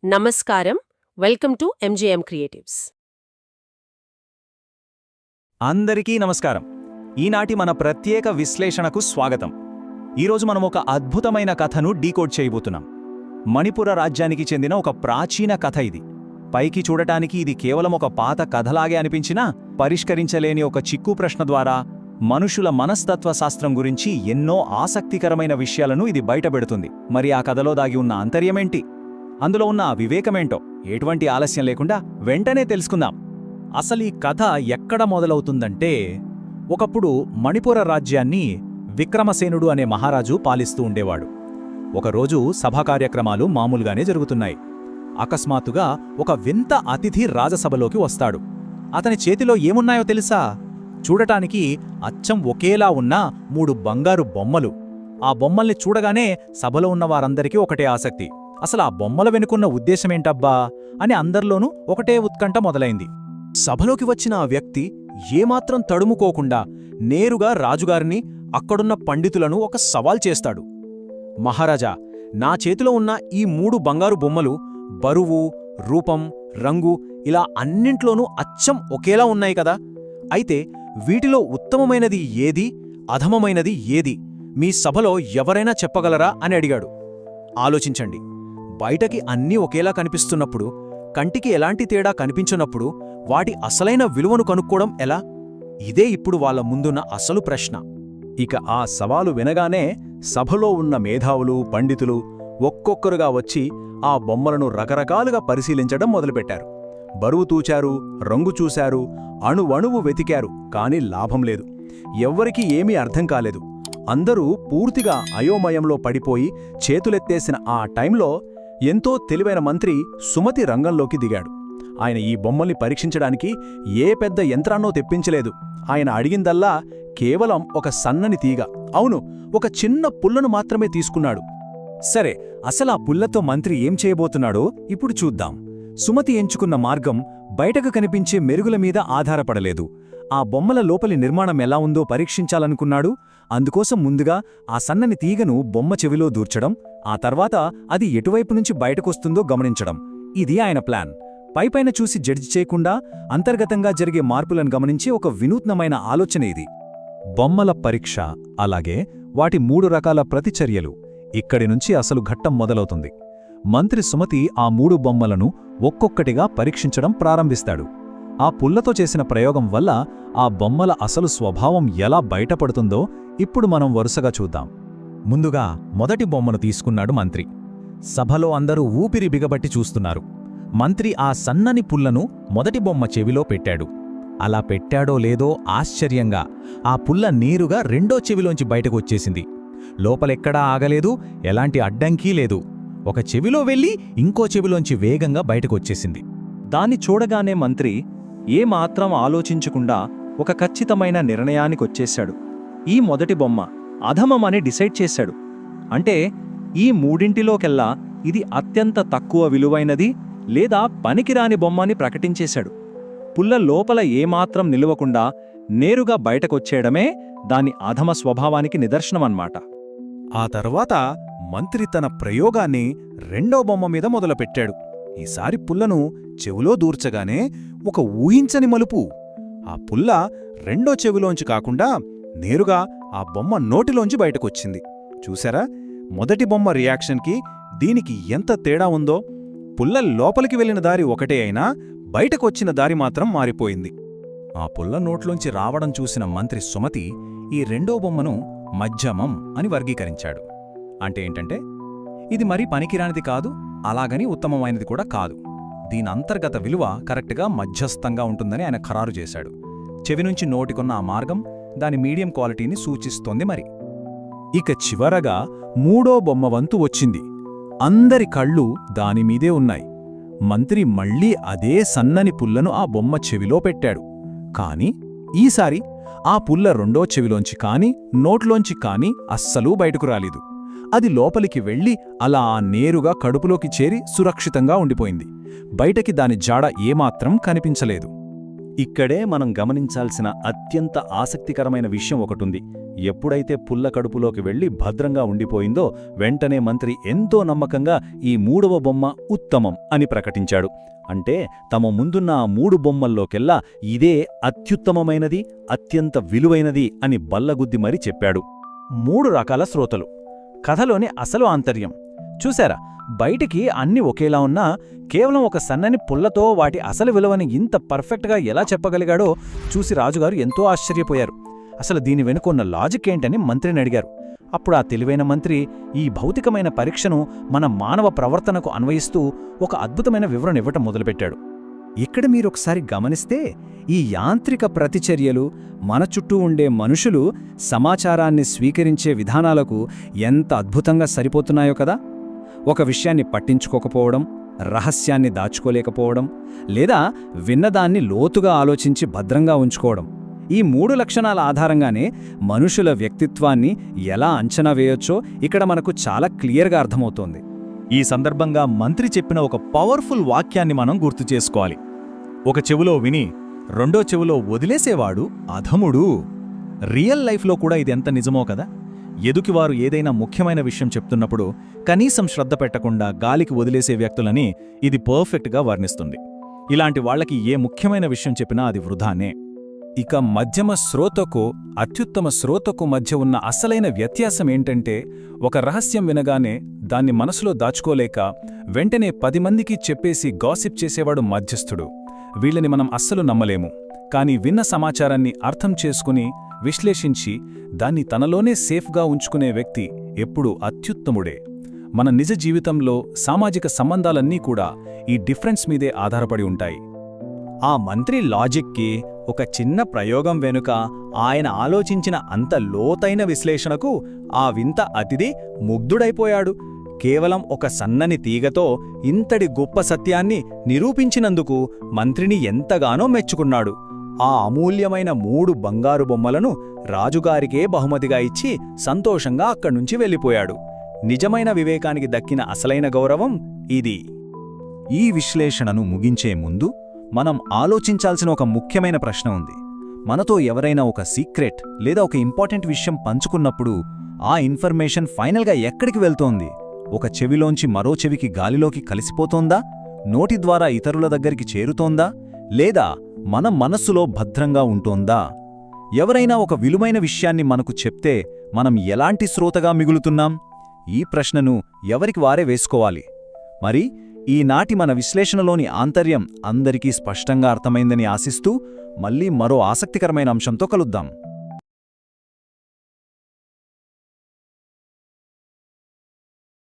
నమస్కారం. Welcome to MJM creatives. అందరికీ నమస్కారం. ఈనాటి మన ప్రత్యేక విశ్లేషణకు స్వాగతం. ఈరోజు మనం ఒక అద్భుతమైన కథను డీకోడ్ చేయబోతున్నాం. మణిపుర రాజ్యానికి చెందిన ఒక ప్రాచీన కథ ఇది. పైకి చూడటానికి ఇది కేవలం ఒక పాత కథలాగే అనిపించినా, పరిష్కరించలేని ఒక చిక్కు ప్రశ్న ద్వారా మనుషుల మనస్తత్వ శాస్త్రం గురించి ఎన్నో ఆసక్తికరమైన విషయాలను ఇది బయటపెడుతుంది. మరి ఆ కథలో దాగి ఉన్న ఆంతర్యమేంటి, అందులో ఉన్న ఆ వివేకమేంటో ఎటువంటి ఆలస్యం లేకుండా వెంటనే తెలుసుకుందాం. అసలీ కథ ఎక్కడ మొదలవుతుందంటే, ఒకప్పుడు మణిపుర రాజ్యాన్ని విక్రమసేనుడు అనే మహారాజు పాలిస్తూ ఉండేవాడు. ఒకరోజు సభా కార్యక్రమాలు మామూలుగానే జరుగుతున్నాయి. అకస్మాత్తుగా ఒక వింత అతిథి రాజసభలోకి వస్తాడు. అతని చేతిలో ఏమున్నాయో తెలుసా? చూడటానికి అచ్చం ఒకేలా ఉన్న 3 బంగారు బొమ్మలు. ఆ బొమ్మల్ని చూడగానే సభలో ఉన్న వారందరికీ ఒకటే ఆసక్తి. అసలు ఆ బొమ్మల వెనుకున్న ఉద్దేశమేంటబ్బా అని అందరిలోనూ ఒకటే ఉత్కంఠ మొదలైంది. సభలోకి వచ్చిన ఆ వ్యక్తి ఏమాత్రం తడుముకోకుండా నేరుగా రాజుగారిని, అక్కడున్న పండితులను ఒక సవాల్ చేస్తాడు. మహారాజా, నా చేతిలో ఉన్న ఈ 3 బంగారు బొమ్మలు బరువు, రూపం, రంగు ఇలా అన్నింట్లోనూ అచ్చం ఒకేలా ఉన్నాయి కదా. అయితే వీటిలో ఉత్తమమైనది ఏది, అధమమైనది ఏది, మీ సభలో ఎవరైనా చెప్పగలరా అని అడిగాడు. ఆలోచించండి. బయటకి అన్నీ ఒకేలా కనిపిస్తున్నప్పుడు, కంటికి ఎలాంటి తేడా కనిపించినప్పుడు వాటి అసలైన విలువను కనుక్కోవడం ఎలా? ఇదే ఇప్పుడు వాళ్ళ ముందున్న అసలు ప్రశ్న. ఇక ఆ సవాలు వినగానే సభలో ఉన్న మేధావులు, పండితులు ఒక్కొక్కరుగా వచ్చి ఆ బొమ్మలను రకరకాలుగా పరిశీలించడం మొదలుపెట్టారు. బరువు తూచారు, రంగు చూశారు, అణువణువు వెతికారు. కాని లాభం లేదు. ఎవ్వరికీ ఏమీ అర్థం కాలేదు. అందరూ పూర్తిగా అయోమయంలో పడిపోయి చేతులెత్తేసిన ఆ టైంలో ఎంతో తెలివైన మంత్రి సుమతి రంగంలోకి దిగాడు. ఆయన ఈ బొమ్మల్ని పరీక్షించడానికి ఏ పెద్ద యంత్రాన్నో తెప్పించలేదు. ఆయన అడిగిందల్లా కేవలం ఒక సన్నని తీగ, అవును, ఒక చిన్న పుల్లను మాత్రమే తీసుకున్నాడు. సరే, అసలా పుల్లతో మంత్రి ఏం చేయబోతున్నాడో ఇప్పుడు చూద్దాం. సుమతి ఎంచుకున్న మార్గం బయటకు కనిపించే మెరుగుల మీద ఆధారపడలేదు. ఆ బొమ్మల లోపలి నిర్మాణం ఎలా ఉందో పరీక్షించాలనుకున్నాడు. అందుకోసం ముందుగా ఆ సన్నని తీగను బొమ్మ చెవిలో దూర్చడం, ఆ తర్వాత అది ఎటువైపు నుంచి బయటకొస్తుందో గమనించడం. ఇది ఆయన ప్లాన్. పైపైన చూసి జడ్జి చేయకుండా అంతర్గతంగా జరిగే మార్పులను గమనించే ఒక వినూత్నమైన ఆలోచన ఇది. బొమ్మల పరీక్ష, అలాగే వాటి 3 రకాల ప్రతిచర్యలు. ఇక్కడి నుంచి అసలు ఘట్టం మొదలవుతుంది. మంత్రి సుమతి ఆ 3 బొమ్మలను ఒక్కొక్కటిగా పరీక్షించడం ప్రారంభిస్తాడు. ఆ పుల్లతో చేసిన ప్రయోగం వల్ల ఆ బొమ్మల అసలు స్వభావం ఎలా బయటపడుతుందో ఇప్పుడు మనం వరుసగా చూద్దాం. ముందుగా మొదటి బొమ్మను తీసుకున్నాడు మంత్రి. సభలో అందరూ ఊపిరి బిగబట్టి చూస్తున్నారు. మంత్రి ఆ సన్నని పుల్లను మొదటి బొమ్మ చెవిలో పెట్టాడు. అలా పెట్టాడో లేదో ఆశ్చర్యంగా ఆ పుల్ల నేరుగా రెండో చెవిలోంచి బయటకు వచ్చేసింది. లోపలెక్కడా ఆగలేదు, ఎలాంటి అడ్డంకీ లేదు. ఒక చెవిలో వెళ్ళి ఇంకో చెవిలోంచి వేగంగా బయటకొచ్చేసింది. దాన్ని చూడగానే మంత్రి ఏమాత్రం ఆలోచించకుండా ఒక ఖచ్చితమైన నిర్ణయానికొచ్చేశాడు. ఈ మొదటి బొమ్మ అధమమని డిసైడ్ చేశాడు. అంటే ఈ మూడింటిలోకెల్లా ఇది అత్యంత తక్కువ విలువైనది లేదా పనికిరాని బొమ్మ అని ప్రకటించేశాడు. పుల్ల లోపల ఏమాత్రం నిలవకుండా నేరుగా బయటకొచ్చేయడమే దాని అధమ స్వభావానికి నిదర్శనమన్నమాట. ఆ తర్వాత మంత్రి తన ప్రయోగాన్ని రెండో బొమ్మ మీద మొదలుపెట్టాడు. ఈసారి పుల్లను చెవులో దూర్చగానే ఒక ఊహించని మలుపు. ఆ పుల్ల రెండో చెవిలోంచి కాకుండా నేరుగా ఆ బొమ్మ నోటిలోంచి బయటకొచ్చింది. చూశారా? మొదటి బొమ్మ రియాక్షన్కి దీనికి ఎంత తేడా ఉందో. పుల్ల లోపలికి వెళ్ళిన దారి ఒకటే అయినా బయటకొచ్చిన దారి మాత్రం మారిపోయింది. ఆ పుల్ల నోట్లోంచి రావడం చూసిన మంత్రి సుమతి ఈ రెండో బొమ్మను మధ్యమం అని వర్గీకరించాడు. అంటే ఏంటంటే, ఇది మరీ పనికిరానిది కాదు, అలాగని ఉత్తమమైనది కూడా కాదు. దీని అంతర్గత విలువ కరెక్ట్గా మధ్యస్థంగా ఉంటుందని ఆయన ఖరారు చేశాడు. చెవి నుంచి నోటికున్న ఆ మార్గం దాని మీడియం క్వాలిటీని సూచిస్తోంది. మరి ఇక చివరగా మూడో బొమ్మ వంతు వచ్చింది. అందరి కళ్ళు దానిమీదే ఉన్నాయి. మంత్రి మళ్లీ అదే సన్నని పుల్లను ఆ బొమ్మ చెవిలో పెట్టాడు. కాని ఈసారి ఆ పుల్ల రెండో చెవిలోంచి కాని నోట్లోంచి కాని అస్సలూ బయటకు రాలేదు. అది లోపలికి వెళ్ళి అలా నేరుగా కడుపులోకి చేరి సురక్షితంగా ఉండిపోయింది. బయటకి దాని జాడ ఏమాత్రం కనిపించలేదు. ఇక్కడే మనం గమనించాల్సిన అత్యంత ఆసక్తికరమైన విషయం ఒకటుంది. ఎప్పుడైతే పుల్ల కడుపులోకి వెళ్లి భద్రంగా ఉండిపోయిందో వెంటనే మంత్రి ఎంతో నమ్మకంగా ఈ 3వ బొమ్మ ఉత్తమం అని ప్రకటించాడు. అంటే తమ ముందున్న ఆ 3 బొమ్మల్లోకెల్లా ఇదే అత్యుత్తమమైనది, అత్యంత విలువైనది అని బల్లగుద్ది మరీ చెప్పాడు. 3 రకాల శ్రోతలు. కథలోని అసలు ఆంతర్యం చూశారా? బయటికి అన్ని ఒకేలా ఉన్నా కేవలం ఒక సన్నని పుల్లతో వాటి అసలు విలువని ఇంత పర్ఫెక్ట్గా ఎలా చెప్పగలిగాడో చూసి రాజుగారు ఎంతో ఆశ్చర్యపోయారు. అసలు దీని వెనుకున్న లాజిక్ ఏంటని మంత్రిని అడిగారు. అప్పుడు ఆ తెలివైన మంత్రి ఈ భౌతికమైన పరీక్షను మన మానవ ప్రవర్తనకు అన్వయిస్తూ ఒక అద్భుతమైన వివరణ ఇవ్వటం మొదలుపెట్టాడు. ఇక్కడ మీరొకసారి గమనిస్తే ఈ యాంత్రిక ప్రతిచర్యలు, మన చుట్టూ ఉండే మనుషులు సమాచారాన్ని స్వీకరించే విధానాలకు ఎంత అద్భుతంగా సరిపోతున్నాయో కదా. ఒక విషయాన్ని పట్టించుకోకపోవడం, రహస్యాన్ని దాచుకోలేకపోవడం, లేదా విన్నదాన్ని లోతుగా ఆలోచించి భద్రంగా ఉంచుకోవడం, ఈ 3 లక్షణాల ఆధారంగానే మనుషుల వ్యక్తిత్వాన్ని ఎలా అంచనా వేయొచ్చో ఇక్కడ మనకు చాలా క్లియర్గా అర్థమవుతోంది. ఈ సందర్భంగా మంత్రి చెప్పిన ఒక పవర్ఫుల్ వాక్యాన్ని మనం గుర్తు చేసుకోవాలి. ఒక చెవులో విని రెండో చెవులో వదిలేసేవాడు అధముడు. రియల్ లైఫ్లో కూడా ఇదెంత నిజమో కదా. ఎదుటివారు ఏదైనా ముఖ్యమైన విషయం చెప్తున్నప్పుడు కనీసం శ్రద్ధ పెట్టకుండా గాలికి వదిలేసే వ్యక్తులని ఇది పర్ఫెక్ట్గా వర్ణిస్తుంది. ఇలాంటి వాళ్లకి ఏ ముఖ్యమైన విషయం చెప్పినా అది వృధానే. ఇక మధ్యమ శ్రోతకు, అత్యుత్తమ శ్రోతకు మధ్య ఉన్న అసలైన వ్యత్యాసం ఏంటంటే, ఒక రహస్యం వినగానే దాన్ని మనసులో దాచుకోలేక వెంటనే 10 మందికి చెప్పేసి గాసిప్ చేసేవాడు మధ్యస్థుడు. వీళ్ళని మనం అస్సలు నమ్మలేము. కానీ విన్న సమాచారాన్ని అర్థం చేసుకుని, విశ్లేషించి దాన్ని తనలోనే సేఫ్గా ఉంచుకునే వ్యక్తి ఎప్పుడూ అత్యుత్తముడే. మన నిజ జీవితంలో సామాజిక సంబంధాలన్నీ కూడా ఈ డిఫరెన్స్ మీదే ఆధారపడి ఉంటాయి. ఆ మంత్రి లాజిక్కి, ఒక చిన్న ప్రయోగం వెనుక ఆయన ఆలోచించిన అంత లోతైన విశ్లేషణకు ఆ వింత అతిథి ముగ్ధుడైపోయాడు. కేవలం ఒక సన్నని తీగతో ఇంతటి గొప్ప సత్యాన్ని నిరూపించినందుకు మంత్రిని ఎంతగానో మెచ్చుకున్నాడు. ఆ అమూల్యమైన 3 బంగారు బొమ్మలను రాజుగారికే బహుమతిగా ఇచ్చి సంతోషంగా అక్కడ్నుంచి వెళ్ళిపోయాడు. నిజమైన వివేకానికి దక్కిన అసలైన గౌరవం ఇది. ఈ విశ్లేషణను ముగించే ముందు మనం ఆలోచించాల్సిన ఒక ముఖ్యమైన ప్రశ్న ఉంది. మనతో ఎవరైనా ఒక సీక్రెట్ లేదా ఒక ఇంపార్టెంట్ విషయం పంచుకున్నప్పుడు ఆ ఇన్ఫర్మేషన్ ఫైనల్గా ఎక్కడికి వెళ్తోంది? ఒక చెవిలోంచి మరో చెవికి గాలిలోకి కలిసిపోతోందా? నోటి ద్వారా ఇతరుల దగ్గరికి చేరుతోందా? లేదా మన మనస్సులో భద్రంగా ఉంటోందా? ఎవరైనా ఒక విలువైన విషయాన్ని మనకు చెప్తే మనం ఎలాంటి శ్రోతగా మిగులుతున్నాం? ఈ ప్రశ్నను ఎవరికి వారే వేసుకోవాలి. మరి ఈనాటి మన విశ్లేషణలోని ఆంతర్యం అందరికీ స్పష్టంగా అర్థమైందని ఆశిస్తూ మళ్ళీ మరో ఆసక్తికరమైన అంశంతో కలుద్దాం.